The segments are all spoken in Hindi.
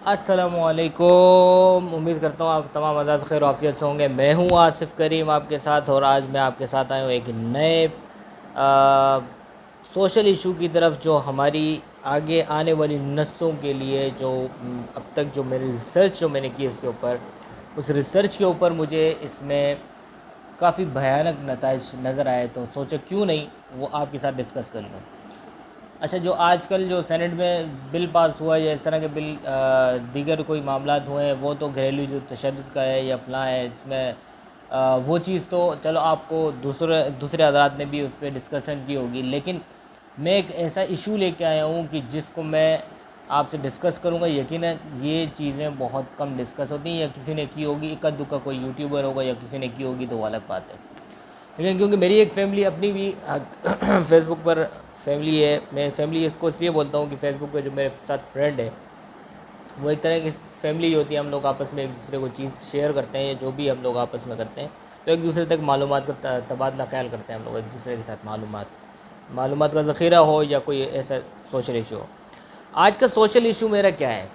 अस्सलामुअलैकुम। उम्मीद करता हूँ आप तमाम आज़ाद खैर आफियत से होंगे। मैं हूँ आसिफ़ करीम आपके साथ, और आज मैं आपके साथ आया हूँ एक नए सोशल इशू की तरफ, जो हमारी आगे आने वाली नस्लों के लिए जो अब तक जो मेरी रिसर्च जो मैंने की इसके ऊपर, उस रिसर्च के ऊपर मुझे इसमें काफ़ी भयानक नताइज नज़र आए, तो सोचा क्यों नहीं वो आपके साथ डिस्कस कर लूँ। अच्छा, जो आजकल जो सेनेट में बिल पास हुआ है या इस तरह के बिल दीगर कोई मामलात हुए हैं, वो तो घरेलू जो तशद्दुद का है या फ़लाँ है, इसमें वो चीज़ तो चलो आपको दूसरे दूसरे हज़रात ने भी उस पर डिस्कशन की होगी, लेकिन मैं एक ऐसा इशू लेके आया हूँ कि जिसको मैं आपसे डिस्कस करूँगा। यकीनन ये चीज़ें बहुत कम डिस्कस होती हैं, या किसी ने की होगी, इक्का दुक्का कोई यूट्यूबर होगा या किसी ने की होगी, तो वो अलग बात है। लेकिन क्योंकि मेरी एक फ़ैमिली अपनी भी फेसबुक पर फैमिली है, मैं फैमिली इसको इसलिए बोलता हूँ कि फेसबुक पे जो मेरे साथ फ्रेंड है, वो एक तरह की फैमिली होती है। हम लोग आपस में एक दूसरे को चीज़ शेयर करते हैं, या जो भी हम लोग आपस में करते हैं, तो एक दूसरे तक मालूमात का तबादला ख्याल करते हैं हम लोग एक दूसरे के साथ। मालूमात का ज़ख़ीरा हो या कोई ऐसा सोशल इशू हो। आज का सोशल इशू मेरा क्या है,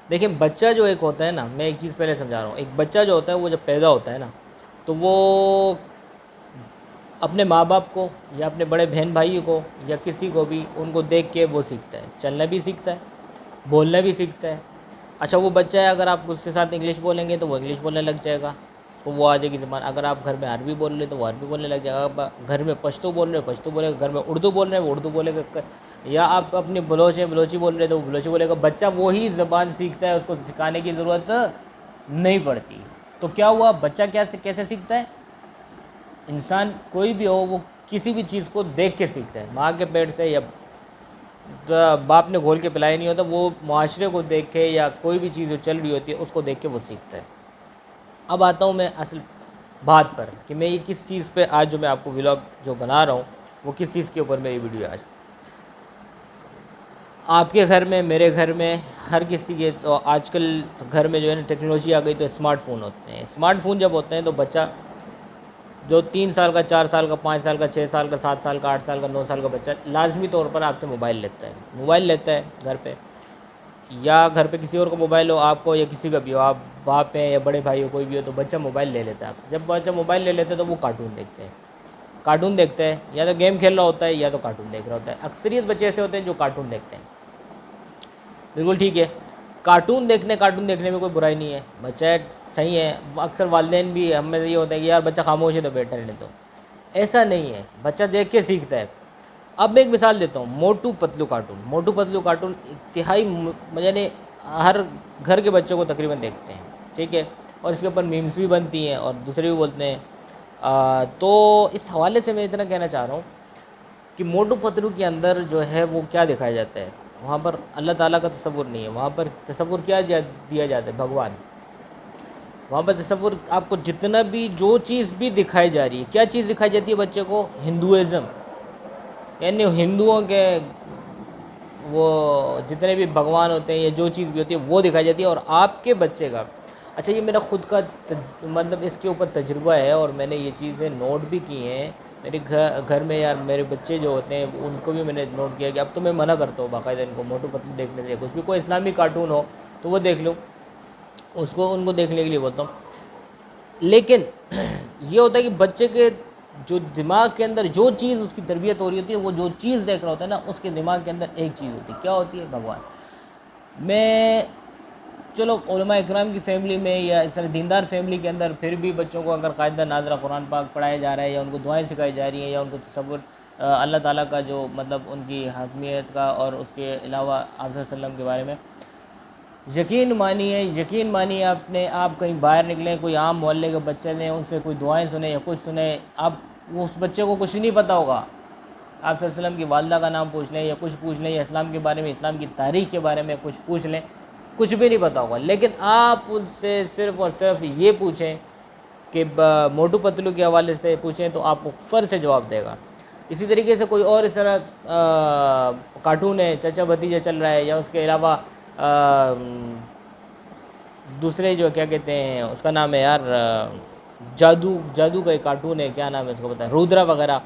देखिए, बच्चा जो एक होता है ना, मैं एक चीज़ पहले समझा रहा हूँ। एक बच्चा जो होता है वो जब पैदा होता है ना, तो वो अपने माँ बाप को या अपने बड़े बहन भाई को या किसी को भी, उनको देख के वो सीखता है, चलना भी सीखता है, बोलना भी सीखता है। अच्छा, वो बच्चा है, अगर आप उसके साथ इंग्लिश बोलेंगे तो वो इंग्लिश बोलने लग जाएगा, उसको वो आ जाएगी ज़बान। अगर आप घर में अरबी बोल रहे हो तो वो अरबी बोलने लग जाएगा। आप घर में पश्तो बोल रहे हो पश्तो बोलेगा, घर में उर्दू बोल रहे हैं वो उर्दू बोलेगा, या आप अपनी बलोच है बलोची बोल रहे हो तो वो बलोची बोलेगा। बच्चा वही ज़बान सीखता है, उसको सिखाने की ज़रूरत नहीं पड़ती। तो क्या हुआ, बच्चा कैसे सीखता है? इंसान कोई भी हो, वो किसी भी चीज़ को देख के सीखता है। माँ के पेट से या बाप ने घोल के पिलाया नहीं होता, वो माशरे को देख के या कोई भी चीज़ जो चल रही होती है उसको देख के वो सीखता है। अब आता हूँ मैं असल बात पर कि मैं ये किस चीज़ पे आज जो मैं आपको व्लॉग जो बना रहा हूँ, वो किस चीज़ के ऊपर मेरी वीडियो आज। आपके घर में, मेरे घर में, हर किसी के, तो आजकल घर में जो है ना टेक्नोलॉजी आ गई, तो स्मार्टफ़ोन होते हैं। स्मार्टफ़ोन जब होते हैं तो बच्चा जो 3 साल का, 4 साल का, 5 साल का, 6 साल का, 7 साल का, 8 साल का, 9 साल का बच्चा लाजमी तौर पर आपसे मोबाइल लेता है। मोबाइल लेता है घर पे, या घर पे किसी और का मोबाइल हो, आपको या किसी का भी हो, आप बाप हैं या बड़े भाई हो, कोई भी हो, तो बच्चा मोबाइल ले लेता है आपसे। जब बच्चा मोबाइल ले लेता है तो वो कार्टून देखते हैं। कार्टून देखते हैं, या तो गेम खेल रहा होता है या तो कार्टून देख रहा होता है। अक्सरियत बच्चे ऐसे होते हैं जो कार्टून देखते हैं। बिल्कुल ठीक है, कार्टून देखने में कोई बुराई नहीं है, बच्चा सही है। अक्सर वालिदैन भी हमें ये होता है कि यार बच्चा खामोश है तो बेटर रहने दो। ऐसा नहीं है, बच्चा देख के सीखता है। अब मैं एक मिसाल देता हूँ, मोटू पतलू कार्टून। मोटू पतलू कार्टून इंतहाई यानी हर घर के बच्चों को तकरीबन देखते हैं, ठीक है, और इसके ऊपर मीम्स भी बनती हैं और दूसरे भी बोलते हैं। तो इस हवाले से मैं इतना कहना चाह रहा हूँ कि मोटू पतलू के अंदर जो है वो क्या दिखाया जाता है, वहाँ पर अल्लाह ताला का तसव्वुर नहीं है। वहाँ पर तसव्वुर क्या दिया जाता है, भगवान। वहाँ पर तसव्वुर आपको जितना भी जो चीज़ भी दिखाई जा रही है, क्या चीज़ दिखाई जाती है बच्चे को? हिंदुइज़्म, यानी हिंदुओं के वो जितने भी भगवान होते हैं या जो चीज़ भी होती है वो दिखाई जाती है, और आपके बच्चे का। अच्छा, ये मेरा खुद का मतलब इसके ऊपर तजुर्बा है, और मैंने ये चीज़ें नोट भी की हैं। मेरे घर में यार मेरे बच्चे जो होते हैं उनको भी मैंने नोट किया कि अब तो मैं मना करता हूँ बाकायदा इनको मोटू पतलू देखने से। कुछ भी कोई इस्लामिक कार्टून हो तो वो देख लो, उसको उनको देखने के लिए बोलता हूँ। लेकिन ये होता है कि बच्चे के जो दिमाग के अंदर जो चीज़ उसकी तरबियत हो रही होती है, वो जो चीज़ देख रहा होता है ना, उसके दिमाग के अंदर एक चीज़ होती है। क्या होती है? भगवान। मैं चलो उलमा इकराम की फ़ैमिली में या इस तरह दीनदार फैमिली के अंदर फिर भी बच्चों को अगर कायदा नाज़रा कुरान पाक पढ़ाया जा रहा है, या उनको दुआएं सिखाई जा रही हैं, या उनको तसव्वुर अल्लाह ताला का जो मतलब उनकी हकमियत का, और उसके अलावा आप सल्लल्लाहु अलैहि वसल्लम के बारे में, यकीन मानिए आपने, आप कहीं बाहर निकलें, कोई आम मोहल्ले के बच्चे ने, उनसे कोई दुआएं सुने या कुछ सुने, आप उस बच्चे को कुछ नहीं पता होगा। आप सल्लल्लाहु अलैहि वसल्लम की वालदा का नाम पूछ लें या कुछ पूछ लें, या इस्लाम के बारे में, इस्लाम की तारीख़ के बारे में कुछ पूछ लें, कुछ भी नहीं पता होगा। लेकिन आप उनसे सिर्फ़ और सिर्फ ये पूछें कि मोटू पतलू के हवाले से पूछें तो आपको फ़र से जवाब देगा। इसी तरीके से कोई और इस तरह कार्टून है, चाचा भतीजा चल रहा है, या उसके अलावा दूसरे जो क्या कहते हैं उसका नाम है यार, जादू का एक कार्टून है, क्या नाम है उसको पता है, रुद्रा वगैरह।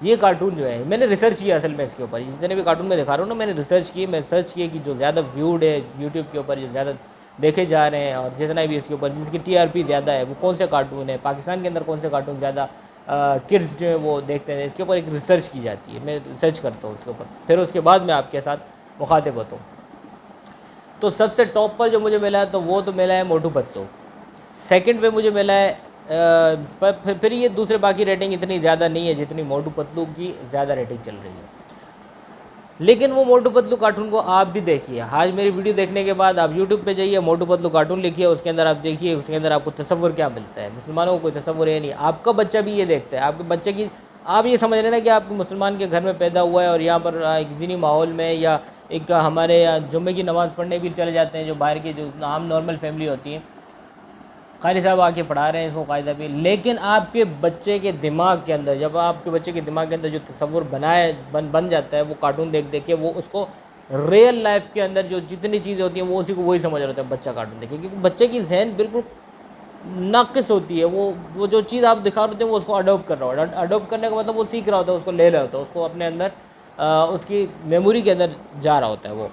ये कार्टून जो है, मैंने रिसर्च किया असल में इसके ऊपर, जितने भी कार्टून मैं दिखा रहा हूँ ना, मैंने रिसर्च किए, मैं सर्च किए कि जो ज़्यादा व्यूड है यूट्यूब के ऊपर, जो ज़्यादा देखे जा रहे हैं, और जितना भी इसके ऊपर जिसकी टीआरपी ज़्यादा है, वो कौन से कार्टून है, पाकिस्तान के अंदर कौन से कार्टून ज़्यादा किड्स जो है वो देखते हैं। इसके ऊपर एक रिसर्च की जाती है, मैं रिसर्च करता हूँ उसके ऊपर, फिर उसके बाद मैं आपके साथ मुखातिब होता हूँ। तो सबसे टॉप पर जो मुझे मिला है तो वो तो मिला है मोटू पतलू। सेकंड पे मुझे मिला है पर फिर ये दूसरे बाकी रेटिंग इतनी ज़्यादा नहीं है जितनी मोटू पतलू की ज़्यादा रेटिंग चल रही है। लेकिन वो मोटू पतलू कार्टून को आप भी देखिए, आज मेरी वीडियो देखने के बाद आप यूट्यूब पे जाइए, मोटू पतलू कार्टून लिखिए, उसके अंदर आप देखिए, उसके अंदर आपको तसव्वुर क्या मिलता है। मुसलमानों को कोई तसव्वुर है नहीं, आपका बच्चा भी ये देखता है, आपके बच्चे की, आप ये समझ रहे ना कि आप मुसलमान के घर में पैदा हुआ है और यहाँ पर एक दीनी माहौल में, या एक हमारे यहाँ जुम्मे की नमाज़ पढ़ने भी चले जाते हैं, जो बाहर की जो आम नॉर्मल फैमिली होती है, कारी साहब आके पढ़ा रहे हैं इसको कायदा भी। लेकिन आपके बच्चे के दिमाग के अंदर, जब आपके बच्चे के दिमाग के अंदर जो तसव्वुर बन जाता है, वो कार्टून देख देख के, वो उसको रियल लाइफ के अंदर जो जितनी चीज़ें होती हैं वो उसी को वही समझ रहा होता है बच्चा कार्टून देखे, क्योंकि बच्चे की जहन बिल्कुल नाकिस होती है। वो जो चीज़ आप दिखा रहे होते हैं वो उसको अडोप्ट कर रहा होता है। अडोप्ट करने का मतलब वो सीख रहा होता है, उसको ले रहा होता है, उसको अपने अंदर उसकी मेमोरी के अंदर जा रहा होता है वो।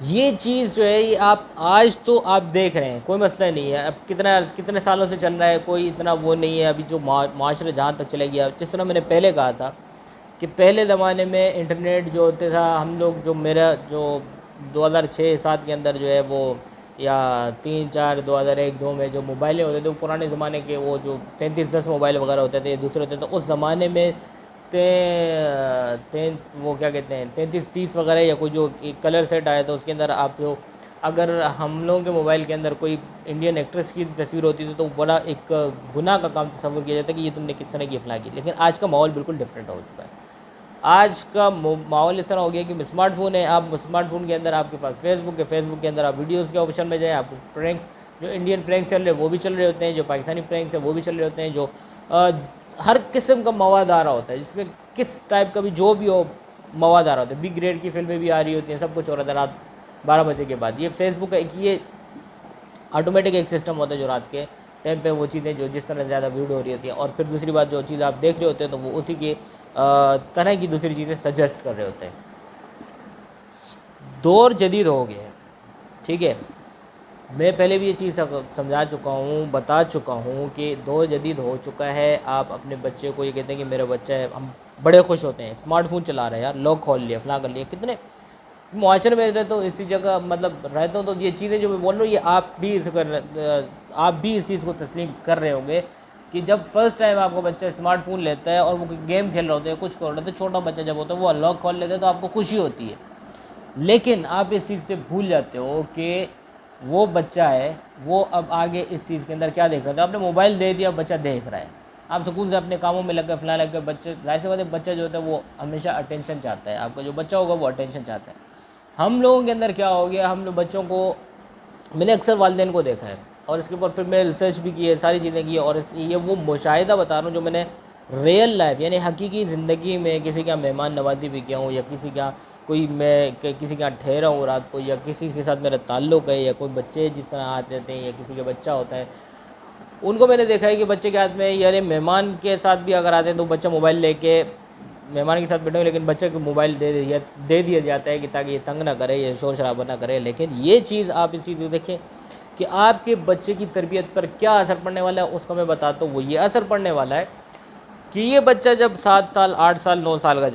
ये चीज़ जो है ये आप आज तो आप देख रहे हैं, कोई मसला नहीं है, अब कितने सालों से चल रहा है, कोई इतना वो नहीं है। अभी जो माशरे जहाँ तक चले गया, जिस तरह मैंने पहले कहा था कि पहले ज़माने में इंटरनेट जो होते था, हम लोग जो मेरा जो 2006-07 के अंदर जो है वो, या 3-4 2001-2 में जो मोबाइलें होते थे, वो पुराने ज़माने के वो जो 3310 मोबाइल वगैरह होते थे, दूसरे होते थे, उस ज़माने में वो क्या कहते हैं 3330 वगैरह, या कोई जो एक कलर सेट आया था उसके अंदर आप जो, अगर हम लोगों के मोबाइल के अंदर कोई इंडियन एक्ट्रेस की तस्वीर होती थी तो बड़ा एक गुनाह का काम तस्वुर किया जाता कि ये तुमने किस तरह की फला की। लेकिन आज का माहौल बिल्कुल डिफरेंट हो चुका है। आज का माहौल इस तरह हो गया कि स्मार्टफोन है, आप स्मार्टफोन के अंदर आपके पास फेसबुक है, फेसबुक के अंदर आप वीडियोज़ के ऑप्शन में जाएँ, आपको प्रैंक, जो इंडियन प्रैंक्स चल रहे हैं वो भी चल रहे होते हैं, जो पाकिस्तानी प्रैंक्स है वो भी चल रहे होते हैं, जो हर किस्म का मवाद आ रहा होता है, जिसमें किस टाइप का भी जो भी हो मवाद आ रहा होता है। बी ग्रेड की फिल्में भी आ रही होती हैं, सब कुछ हो रहा था रात 12 बजे के बाद। ये फेसबुक एक ये ऑटोमेटिक एक सिस्टम होता है जो रात के टाइम पे वो चीज़ें जो जिस तरह ज़्यादा वीडियो हो रही होती हैं, और फिर दूसरी बात जो चीज़ आप देख रहे होते हैं तो वो उसी के तरह की दूसरी चीज़ें सजेस्ट कर रहे होते हैं। दौर जदीद हो गया है, ठीक है। मैं पहले भी ये चीज़ समझा चुका हूँ, बता चुका हूँ कि दौर जदीद हो चुका है। आप अपने बच्चे को ये कहते हैं कि मेरा बच्चा है, हम बड़े खुश होते हैं, स्मार्टफोन चला रहे हैं यार, लॉक खोल लिया, फला कर लिया। कितने मुआशरे में रहता हूँ, इसी जगह मतलब रहता हूँ, तो ये चीज़ें जो मैं बोल रहा हूँ ये आप भी इस चीज़ को तस्लीम कर रहे होंगे कि जब फर्स्ट टाइम आपका बच्चा स्मार्टफोन लेता है और वो गेम खेल रहा होता है, कुछ कर रहा होता है, छोटा बच्चा जब होता है वो लॉक खोल लेता है तो आपको खुशी होती है। लेकिन आप इस चीज़ से भूल जाते हो कि वो बच्चा है, वो अब आगे इस चीज़ के अंदर क्या देख रहा था। आपने मोबाइल दे दिया, बच्चा देख रहा है, आप सुकून से अपने कामों में लग गए, फला लग गए। बच्चे, जाहिर सी बात है, बच्चा जो होता है वो हमेशा अटेंशन चाहता है। आपका जो बच्चा होगा वो अटेंशन चाहता है। हम लोगों के अंदर क्या हो गया, हम लोग बच्चों को, मैंने अक्सर वालिदैन को देखा है और इसके ऊपर फिर मैंने रिसर्च भी की है, सारी चीज़ें की है, और ये वो मुशाहिदा बता रहा हूँ जो मैंने रियल लाइफ यानी हकीकी ज़िंदगी में किसी का मेहमान नवाजी भी किया हूँ, या किसी का कोई मैं किसी के यहाँ ठहरा हूँ रात को, या किसी के साथ मेरा ताल्लुक़ है, या कोई बच्चे जिस तरह आते रहते हैं, या किसी का बच्चा होता है, उनको मैंने देखा है कि बच्चे के हाथ में, यानी मेहमान के साथ भी अगर आते हैं तो बच्चा मोबाइल लेके मेहमान के साथ बैठे, लेकिन बच्चे को मोबाइल दे दिया जाता है कि ताकि ये तंग ना करे, ये शोर शराबा ना करे। लेकिन ये चीज़ आप इस चीज़ को देखें कि आपके बच्चे की तरबियत पर क्या असर पड़ने वाला है, उसका मैं बताता हूँ। वो ये असर पड़ने वाला है कि ये बच्चा जब 7 साल 8 साल 9 साल का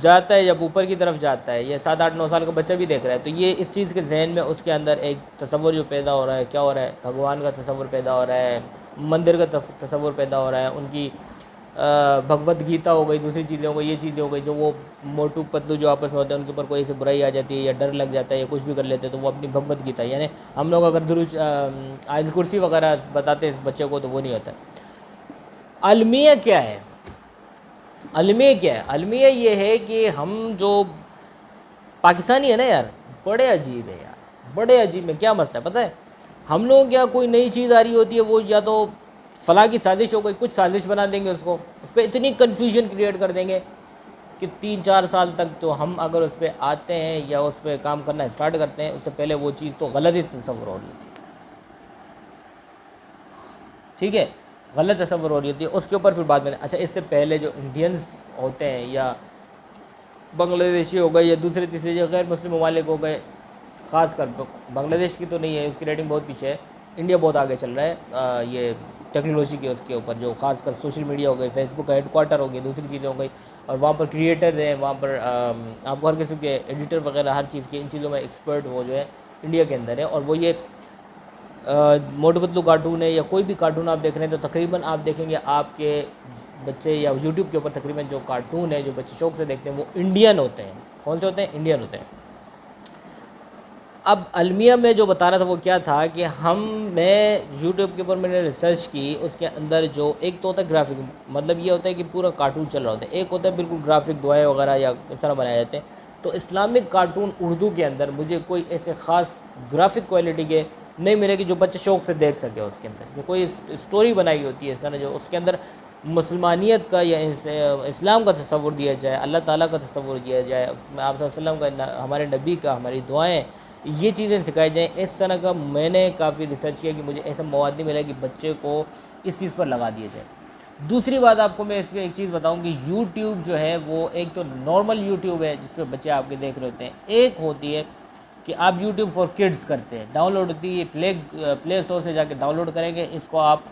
जाता है, जब ऊपर की तरफ जाता है, ये 7 8 9 साल का बच्चा भी देख रहा है, तो ये इस चीज़ के जहन में उसके अंदर एक तसव्वुर जो पैदा हो रहा है, क्या हो रहा है, भगवान का तसव्वुर पैदा हो रहा है, मंदिर का तसव्वुर पैदा हो रहा है, उनकी भगवत गीता हो गई, दूसरी चीज़ें हो गई, ये चीज़ें हो गई, जो वो मोटू पतलू जो आपस में होते हैं उनके ऊपर कोई ऐसी बुराई आ जाती है या डर लग जाता है या कुछ भी कर लेते हैं, तो वो अपनी भगवत गीता, यानी हम लोग अगर दुरूद आयत कुर्सी वगैरह बताते हैं इस बच्चे को तो वो नहीं होता। अलमिया क्या है? अलमिया क्या है? अलमिया ये है कि हम जो पाकिस्तानी है ना यार, बड़े अजीब है यार, बड़े अजीब है। क्या मसला है पता है? हम लोग क्या, कोई नई चीज़ आ रही होती है, वो या तो फला की साजिश हो गई, कुछ साजिश बना देंगे उसको, उस पर इतनी कन्फ्यूजन क्रिएट कर देंगे कि 3-4 साल तक तो हम अगर उस पर आते हैं या उस पर काम करना स्टार्ट करते हैं, उससे पहले वो चीज़ तो गलत ही तस्वुर हो रही थी। ठीक है, गलत तस्वर हो रही होती है, उसके ऊपर फिर बात करें। अच्छा, इससे पहले जो इंडियंस होते हैं या बांग्लादेशी हो गए या दूसरे तीसरे जो गैर मुस्लिम ममालिक हो गए, ख़ासकर बांग्लादेश की तो नहीं है, उसकी रेटिंग बहुत पीछे है, इंडिया बहुत आगे चल रहा है ये टेक्नोलॉजी के उसके ऊपर, जो खासकर सोशल मीडिया हो गई, फेसबुक का हेडक्वार्टर हो गया, दूसरी चीज़ें हो गई, और वहाँ पर क्रिएटर हैं, वहाँ पर आपको हर किस्म के एडिटर वगैरह हर चीज़ के इन चीज़ों में एक्सपर्ट वो जो है इंडिया के अंदर है। और वो ये मोटू पतलू कार्टून है या कोई भी कार्टून आप देख रहे हैं तो तकरीबन आप देखेंगे आपके बच्चे या यूट्यूब के ऊपर तकरीबन जो कार्टून है जो बच्चे शौक से देखते हैं वो इंडियन होते हैं। कौन से होते हैं? इंडियन होते हैं। अब अलमिया में जो बता रहा था वो क्या था कि मैं यूट्यूब के ऊपर मैंने रिसर्च की, उसके अंदर जो एक तो होता है ग्राफिक, मतलब ये होता है कि पूरा कार्टून चल रहा होता है, एक होता है बिल्कुल ग्राफिक दुआएं वगैरह या इस तरह बनाए जाते हैं। तो इस्लामिक कार्टून उर्दू के अंदर मुझे कोई ऐसे ख़ास ग्राफिक क्वालिटी के नहीं मिलेगी जो बच्चे शौक से देख सके। उसके अंदर जो कोई स्टोरी बनाई होती है सर, जो उसके अंदर मुसलमानियत का या इस्लाम का तस्वुर दिया जाए, अल्लाह ताला का तस्वुर दिया जाए, आप सल्लल्लाहु अलैहि वसल्लम का, हमारे नबी का, हमारी दुआएं, ये चीज़ें सिखाई जाएँ, इस तरह का मैंने काफ़ी रिसर्च किया कि मुझे ऐसा मवाद नहीं मिला कि बच्चे को इस चीज़ पर लगा दिया जाए। दूसरी बात आपको मैं इसमें एक चीज़ बताऊं कि यूट्यूब जो है वो एक तो नॉर्मल यूट्यूब है जिसमें बच्चे आपके देख रहे होते हैं, एक होती है कि आप यूट्यूब फॉर किड्स करते हैं, डाउनलोड होती है, प्ले स्टोर से जाके डाउनलोड करेंगे इसको आप।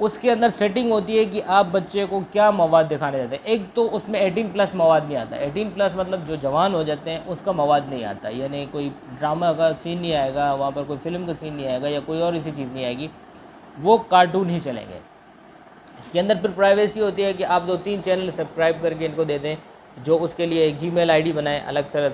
उसके अंदर सेटिंग होती है कि आप बच्चे को क्या मवाद दिखाने जाते हैं। एक तो उसमें 18+ मवाद नहीं आता, 18+ मतलब जो जवान हो जाते हैं उसका मवाद नहीं आता, यानी कोई ड्रामा का सीन नहीं आएगा वहाँ पर, कोई फिल्म का सीन नहीं आएगा या कोई और ऐसी चीज़ नहीं आएगी, वो कार्टून ही चलेंगे। इसके अंदर फिर प्राइवेसी होती है कि आप 2-3 चैनल सब्सक्राइब करके इनको दे दें, जो उसके लिए एक जीमेल आईडी बनाएं, अलग से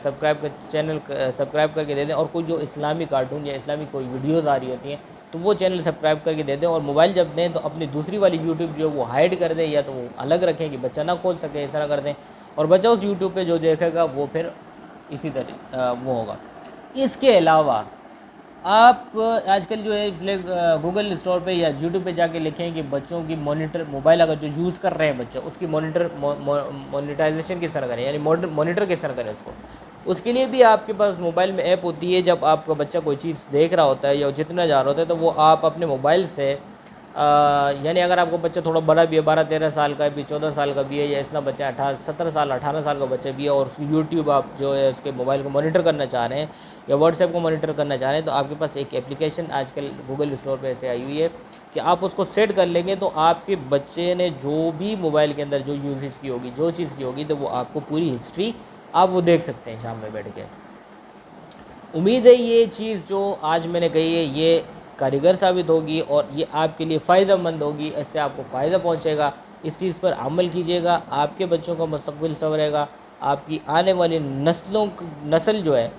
चैनल सब्सक्राइब करके दे दें, और कोई जो इस्लामी कार्टून या इस्लामी कोई वीडियोस आ रही होती हैं तो वो चैनल सब्सक्राइब करके दे दें। और मोबाइल जब दें तो अपनी दूसरी वाली यूट्यूब जो है वो हाइड कर दें या तो वो अलग रखें कि बच्चा ना खोल सके, इस तरह कर दें, और बच्चा उस यूट्यूब पे जो देखेगा वो फिर इसी तरह वो होगा। इसके अलावा आप आजकल जो है गूगल स्टोर पे या यूट्यूब पे जाके लिखें कि बच्चों की मॉनिटर, मोबाइल अगर जो यूज़ कर रहे हैं बच्चे, उसकी मोनेटाइजेशन किस तरह करें, यानी मॉनिटर किस तरह करें उसको। उसके लिए भी आपके पास मोबाइल में ऐप होती है। जब आपका बच्चा कोई चीज़ देख रहा होता है या जितना जा रहा होता है तो वो आप अपने मोबाइल से यानी अगर आपको बच्चा थोड़ा बड़ा भी है, 12-13 साल का भी, 14 साल का भी है, या इतना बच्चा 17 साल 18 साल का बच्चा भी है, और उसकी यूट्यूब आप जो है उसके मोबाइल को मॉनिटर करना चाह रहे हैं या व्हाट्सएप को मॉनिटर करना चाह रहे हैं, तो आपके पास एक एप्लीकेशन आजकल गूगल स्टोर पे ऐसे आई हुई है कि आप उसको सेट कर लेंगे तो आपके बच्चे ने जो भी मोबाइल के अंदर जो यूजेज की होगी, जो चीज़ की होगी, तो वो आपको पूरी हिस्ट्री आप वो देख सकते हैं शाम में बैठ के। उम्मीद है ये चीज़ जो आज मैंने कही है ये कारीगर साबित होगी और ये आपके लिए फ़ायदेमंद होगी, इससे आपको फ़ायदा पहुंचेगा। इस चीज़ पर अमल कीजिएगा, आपके बच्चों का मुस्तकबिल संवरेगा, आपकी आने वाली नस्ल जो है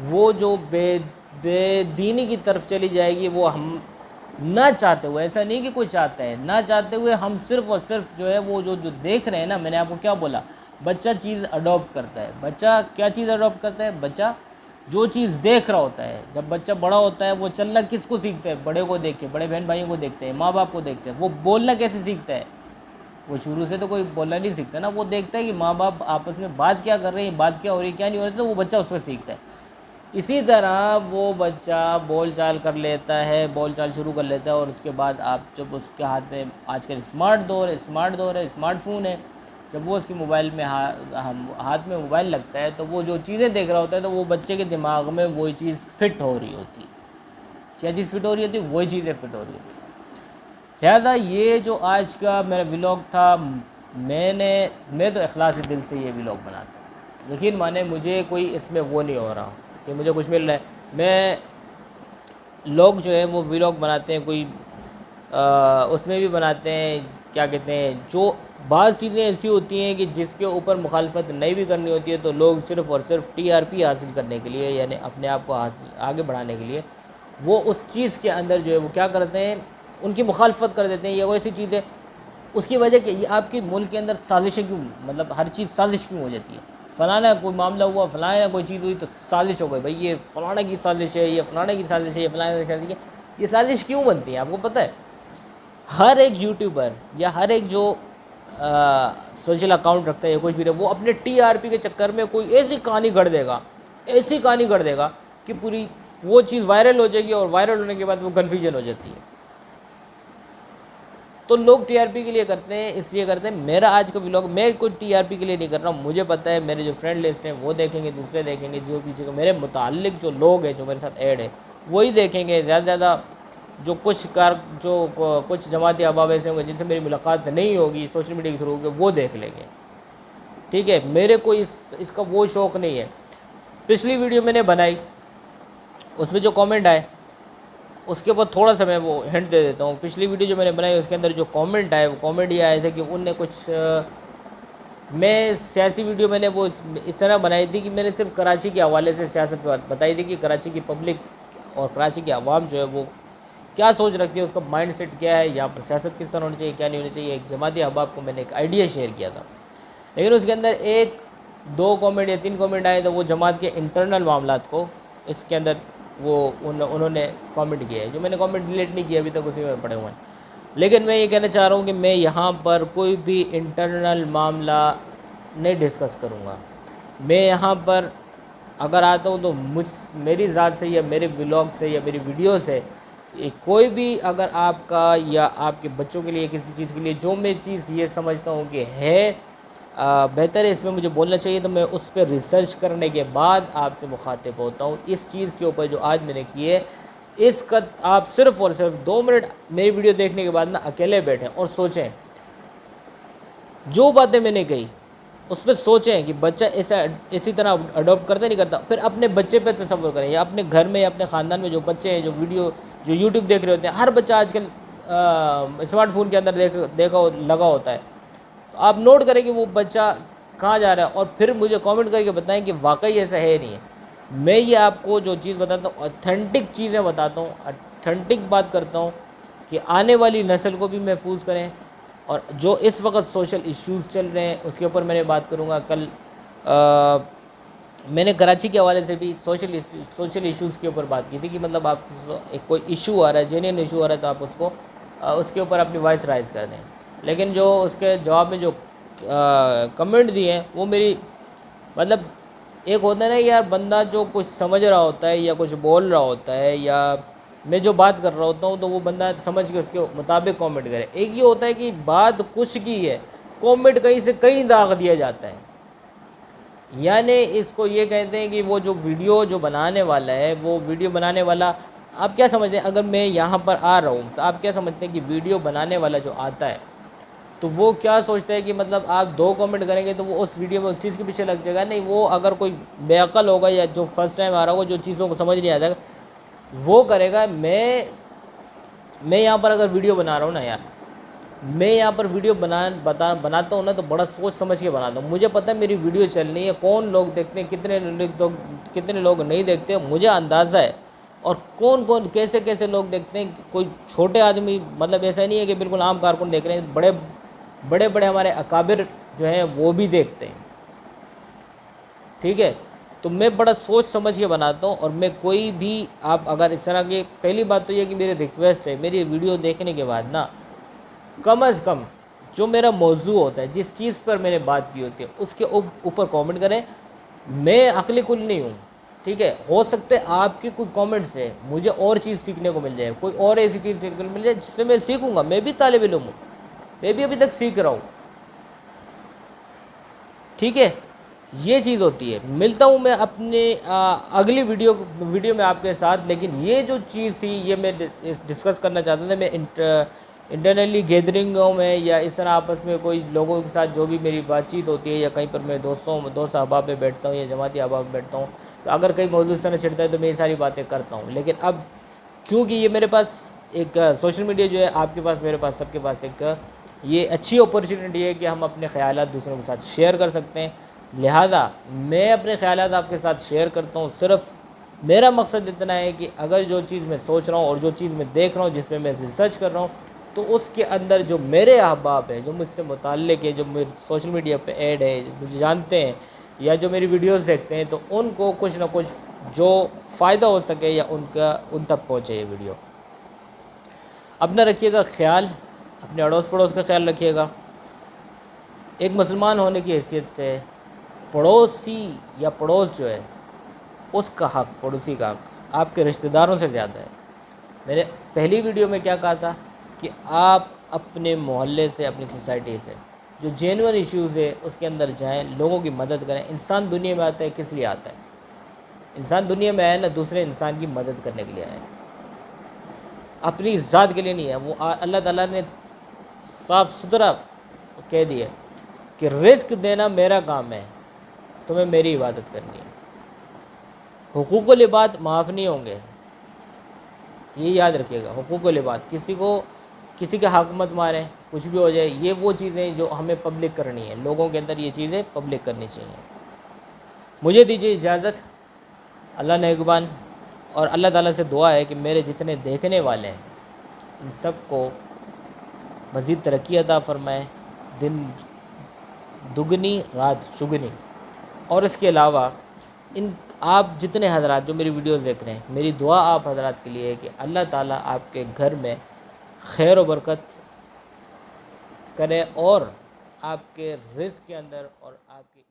वो जो बेदीनी की तरफ चली जाएगी, वो हम ना चाहते हुए, ऐसा नहीं कि कोई चाहता है, ना चाहते हुए हम सिर्फ़ और सिर्फ जो है वो जो देख रहे हैं ना, मैंने आपको क्या बोला, बच्चा चीज़ अडॉप्ट करता है। बच्चा क्या चीज़ अडॉप्ट करता है? बच्चा जो चीज़ देख रहा होता है। जब बच्चा बड़ा होता है वो चलना किसको सीखता है? बड़े को देख के, बड़े बहन भाइयों को देखते हैं, माँ बाप को देखते हैं। वो बोलना कैसे सीखता है? वो शुरू से तो कोई बोलना नहीं सीखता ना, वो देखता है कि माँ बाप आपस में बात क्या कर रहे हैं, बात क्या हो रही है, क्या नहीं हो रही, तो वो बच्चा उससे सीखता है। इसी तरह वो बच्चा बोल चाल कर लेता है, बोल चाल शुरू कर लेता है, और उसके बाद आप जब उसके हाथ में, आजकल स्मार्ट दौर है, स्मार्टफोन है, जब वो उसकी मोबाइल में हाथ में मोबाइल लगता है तो वो जो चीज़ें देख रहा होता है तो वो बच्चे के दिमाग में वही चीज़ फिट हो रही होती है। क्या चीज़ फिट हो रही होती है? वही चीज़ें फिट हो रही होती है। लिहाजा ये जो आज का मेरा व्लॉग था, मैं तो इखलास दिल से ये व्लॉग बनाता, यकीन माने मुझे कोई इसमें वो नहीं हो रहा कि मुझे कुछ मिल रहा है। मैं लोग जो है वो व्लॉग बनाते हैं, कोई उसमें भी बनाते हैं, क्या कहते हैं, जो बाज़ चीज़ें ऐसी होती हैं कि जिसके ऊपर मुखालफत नहीं भी करनी होती है, तो लोग सिर्फ़ और सिर्फ टीआरपी हासिल करने के लिए, यानी अपने आप को आगे बढ़ाने के लिए, वो उस चीज़ के अंदर जो है वो क्या करते हैं, उनकी मुखालफत कर देते हैं। या वो ऐसी चीज़ें, उसकी वजह कि ये आपके मुल्क के अंदर साजिशें क्यों, मतलब हर चीज़ साजिश क्यों हो जाती है? फ़लाना कोई मामला हुआ, फ़लाना कोई चीज़ हुई तो साजिश हो गई, भाई ये फ़लाना की साजिश है, ये फ़लाना की साजिश है, ये फ़लाना की साजिश है। ये साजिश क्यों बनती है आपको पता है? हर एक यूट्यूबर या हर एक जो सोशल अकाउंट रखता है या कुछ भी रहे, वो अपने टीआरपी के चक्कर में कोई ऐसी कहानी गढ़ देगा, ऐसी कहानी गढ़ देगा कि पूरी वो चीज़ वायरल हो जाएगी, और वायरल होने के बाद वो कन्फ्यूजन हो जाती है। तो लोग टीआरपी के लिए करते हैं, इसलिए करते हैं। मेरा आज का व्लॉग मैं कोई टीआरपी के लिए नहीं कर रहा हूँ, मुझे पता है मेरे जो फ्रेंड लिस्ट हैं वो देखेंगे, दूसरे देखेंगे, जो पीछे मेरे मुताल्लिक जो लोग हैं जो मेरे साथ ऐड है वही देखेंगे। ज़्यादा से ज़्यादा जो कुछ जमाती अहबाब ऐसे होंगे जिनसे मेरी मुलाकात नहीं होगी सोशल मीडिया के थ्रू होगी, वो देख लेंगे, ठीक है। मेरे को इसका वो शौक़ नहीं है। पिछली वीडियो मैंने बनाई, उसमें जो कमेंट आए उसके ऊपर थोड़ा सा मैं वो हिंट दे देता हूँ। पिछली वीडियो जो मैंने बनाई उसके अंदर जो कमेंट आए वो कमेंट ये आए थे कि उनने कुछ मैं सियासी वीडियो मैंने वो इस तरह बनाई थी कि मैंने सिर्फ कराची के हवाले से सियासत बताई थी कि कराची की पब्लिक और कराची की आवाम जो है वो क्या सोच रखती है, उसका माइंड सेट क्या है, यहाँ पर सियासत किस तरह होनी चाहिए, क्या नहीं होनी चाहिए। एक जमाती अहबाब को मैंने एक आइडिया शेयर किया था, लेकिन उसके अंदर 1-2 कमेंट या 3 कमेंट आए तो वो जमात के इंटरनल मामलात को इसके अंदर वो उन्होंने कमेंट किया है। जो मैंने कमेंट डिलीट नहीं किया अभी तक, उसी में पड़े हुए हैं। लेकिन मैं ये कहना चाह रहा हूँ कि मैं यहाँ पर कोई भी इंटरनल मामला नहीं डिस्कस करूँगा। मैं यहाँ पर अगर आता हूँ तो मेरी ज़ात से या मेरे व्लॉग से या मेरी वीडियो से कोई भी अगर आपका या आपके बच्चों के लिए किसी चीज़ के लिए जो मैं चीज़ ये समझता हूँ कि है बेहतर है, इसमें मुझे बोलना चाहिए, तो मैं उस पर रिसर्च करने के बाद आपसे मुखातिब होता हूँ। इस चीज़ के ऊपर जो आज मैंने की है, इसका आप सिर्फ़ और सिर्फ 2 मिनट मेरी वीडियो देखने के बाद ना अकेले बैठें और सोचें, जो बातें मैंने कही उस पर सोचें कि बच्चा इसी तरह अडॉप्ट करता नहीं करता। फिर अपने बच्चे पे तसव्वुर करें, या अपने घर में या अपने ख़ानदान में जो बच्चे हैं जो यूट्यूब देख रहे होते हैं। हर बच्चा आजकल स्मार्टफोन के अंदर लगा होता है। तो आप नोट करें कि वो बच्चा कहाँ जा रहा है, और फिर मुझे कमेंट करके बताएं कि वाकई ऐसा है नहीं है। मैं ये आपको जो चीज़ बताता हूँ ऑथेंटिक चीज़ें बताता हूँ, ऑथेंटिक बात करता हूँ कि आने वाली नस्ल को भी महफूज करें। और जो इस वक्त सोशल इश्यूज़ चल रहे हैं उसके ऊपर मैंने बात करूँगा। कल मैंने कराची के हवाले से भी सोशल इश्यूज़ के ऊपर बात की थी कि मतलब आप एक कोई इशू आ रहा है, जेन्युइन इशू आ रहा है, तो आप उसके ऊपर अपनी वॉइस राइज़ कर दें। लेकिन जो उसके जवाब में जो कमेंट दिए हैं वो मेरी मतलब एक होता है ना यार, बंदा जो कुछ समझ रहा होता है या कुछ बोल रहा होता है या मैं जो बात कर रहा होता हूँ तो वो बंदा समझ के उसके मुताबिक कमेंट करे। एक ये होता है कि बात कुछ की है, कमेंट कहीं से कहीं दाग दिया जाता है। यानी इसको ये कहते हैं कि वो जो वीडियो जो बनाने वाला है, वो वीडियो बनाने वाला आप क्या समझते हैं, अगर मैं यहाँ पर आ रहा हूँ तो आप क्या समझते हैं कि वीडियो बनाने वाला जो आता है तो वो क्या सोचता है कि मतलब आप 2 कमेंट करेंगे तो वो उस वीडियो में उस चीज़ के पीछे लग जाएगा। नहीं, वो अगर कोई बेअकल होगा या जो फर्स्ट टाइम आ रहा होगा, जो चीज़ों को समझ नहीं आ जाएगा, वो करेगा। मैं यहाँ पर अगर वीडियो बना रहा हूँ ना यार, मैं यहाँ पर वीडियो बनाता हूँ ना तो बड़ा सोच समझ के बनाता हूँ। मुझे पता है मेरी वीडियो चलनी है, कौन लोग देखते हैं, कितने लोग नहीं देखते, मुझे अंदाज़ा है। और कौन कैसे लोग देखते हैं। कोई छोटे आदमी, मतलब ऐसा नहीं है कि बिल्कुल आम कारकुन देख रहे हैं, बड़े हमारे अकाबिर जो हैं वो भी देखते हैं, ठीक है। तो मैं बड़ा सोच समझ के बनाता हूँ। और मैं कोई भी आप अगर इस तरह की, पहली बात तो ये कि मेरी रिक्वेस्ट है, मेरी वीडियो देखने के बाद ना कम अज़ कम जो मेरा मौजू होता है, जिस चीज़ पर मैंने बात की होती है, उसके ऊपर कमेंट करें। मैं अक्ली कुल नहीं हूँ, ठीक है। हो सकता है आपके कोई कमेंट से मुझे और चीज़ सीखने को मिल जाए, कोई और ऐसी चीज़ सीखने को मिल जाए जिससे मैं सीखूँगा। मैं भी तालिब इल्म हूँ, मैं भी अभी तक सीख रहा हूँ, ठीक है। ये चीज़ होती है। मिलता हूँ मैं अपने अगली वीडियो में आपके साथ। लेकिन ये जो चीज़ थी ये मैं डिस्कस करना चाहता था। मैं इंटरनली गैदरिंगों में या इस तरह आपस में कोई लोगों के साथ जो भी मेरी बातचीत होती है, या कहीं पर मैं दोस्त अहबाब में बैठता हूँ या जमाती अहबाब में बैठता हूँ, तो अगर कहीं मौजूद इस तरह छिड़ता है तो मैं ये सारी बातें करता हूँ। लेकिन अब क्योंकि ये मेरे पास एक सोशल मीडिया जो है, आपके पास, मेरे पास, सबके पास एक ये अच्छी अपॉर्चुनिटी है कि हम अपने ख़यालात दूसरों के साथ शेयर कर सकते हैं। लिहाजा मैं अपने ख़यालात आपके साथ शेयर करता हूँ। सिर्फ मेरा मकसद इतना है कि अगर जो चीज़ मैं सोच रहा हूँ और जो चीज़ मैं देख रहा हूँ, जिस पर मैं रिसर्च कर रहा हूँ, तो उसके अंदर जो मेरे अहबाब हैं, जो मुझसे मुताल्लिक़ है, जो मेरे सोशल मीडिया पे ऐड है, मुझे जानते हैं या जो मेरी वीडियोस देखते हैं, तो उनको कुछ ना कुछ जो फ़ायदा हो सके या उन तक पहुँचे ये वीडियो। अपना रखिएगा ख्याल, अपने अड़ोस पड़ोस का ख्याल रखिएगा। एक मुसलमान होने की हैसियत से पड़ोसी या पड़ोस जो है उसका हक़, पड़ोसी का हक़ आपके रिश्तेदारों से ज़्यादा है। मैंने पहली वीडियो में क्या कहा था कि आप अपने मोहल्ले से, अपनी सोसाइटी से, जो जेन्युइन इश्यूज़ है उसके अंदर जाएं, लोगों की मदद करें। इंसान दुनिया में आता है किस लिए आता है? इंसान दुनिया में आया ना दूसरे इंसान की मदद करने के लिए आया है, अपनी ज़ात के लिए नहीं है। वो अल्लाह ताला ने साफ़ सुथरा कह दिया कि रिस्क देना मेरा काम है, तुम्हें मेरी इबादत करनी है। हुकूकुल इबाद माफ़ नहीं होंगे, ये याद रखिएगा। हुकूकुल इबाद, किसी के हक़ मत मारें, कुछ भी हो जाए। ये वो चीज़ें जो हमें पब्लिक करनी है, लोगों के अंदर ये चीज़ें पब्लिक करनी चाहिए। मुझे दीजिए इजाज़त, अल्लाह नेगबान। और अल्लाह ताला से दुआ है कि मेरे जितने देखने वाले हैं इन सब को मज़ीद तरक्की अता फ़रमाए, दिन दुगनी रात चुगनी। और इसके अलावा इन आप जितने हज़रात जो मेरी वीडियोस देख रहे हैं, मेरी दुआ आप हज़रात के लिए है कि अल्लाह ताला आपके घर में खैर और बरकत करे और आपके रिज़्क़ के अंदर और आपके